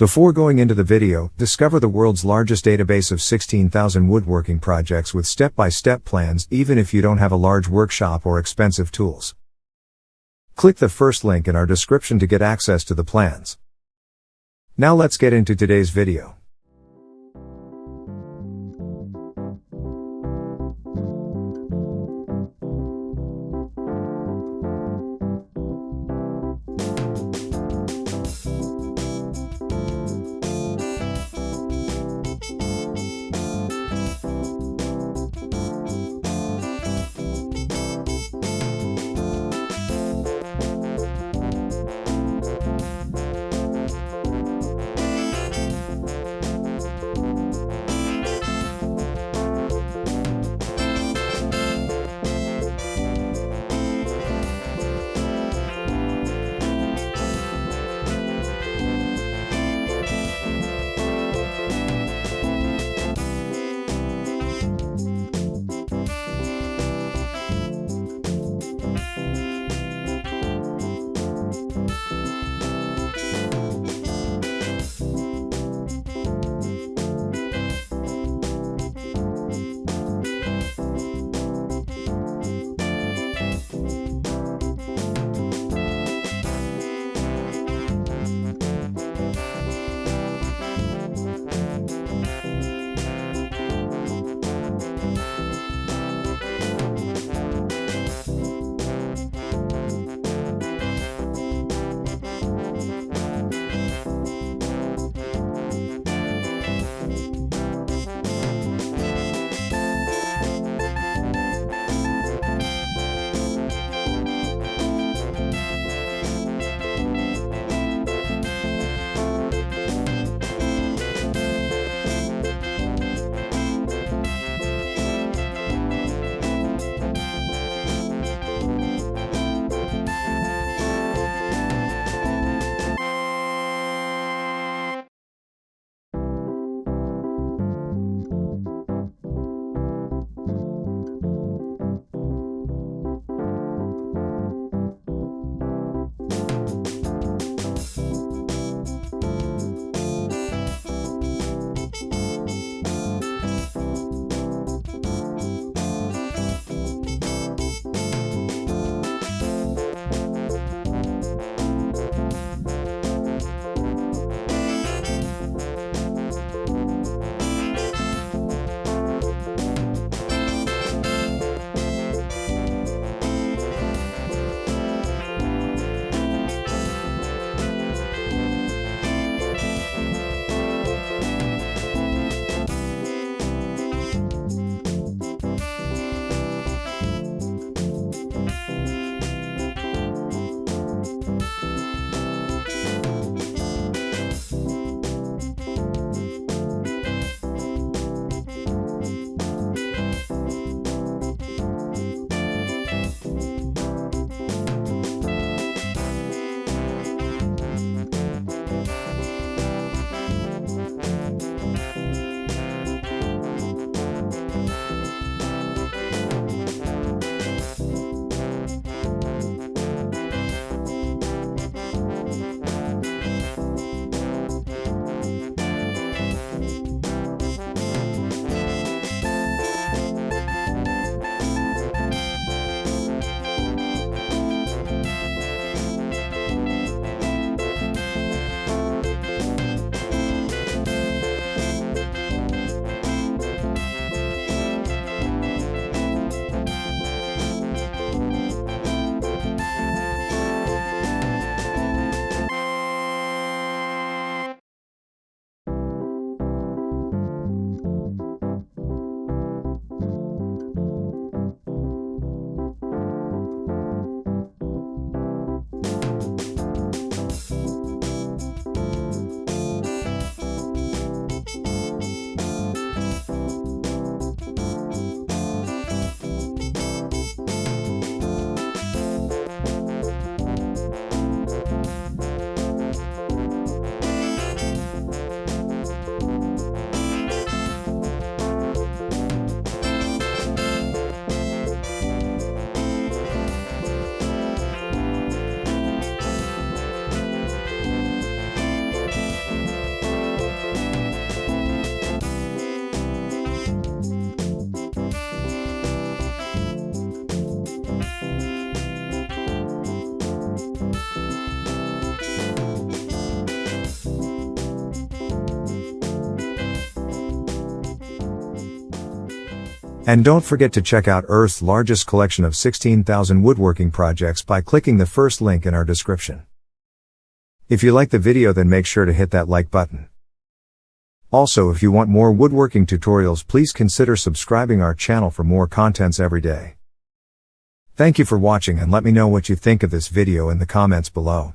Before going into the video, discover the world's largest database of 16,000 woodworking projects with step-by-step plans, even if you don't have a large workshop or expensive tools. Click the first link in our description to get access to the plans. Now let's get into today's video. And don't forget to check out Earth's largest collection of 16,000 woodworking projects by clicking the first link in our description. If you like the video, then make sure to hit that like button. Also, if you want more woodworking tutorials, please consider subscribing our channel for more contents every day. Thank you for watching, and let me know what you think of this video in the comments below.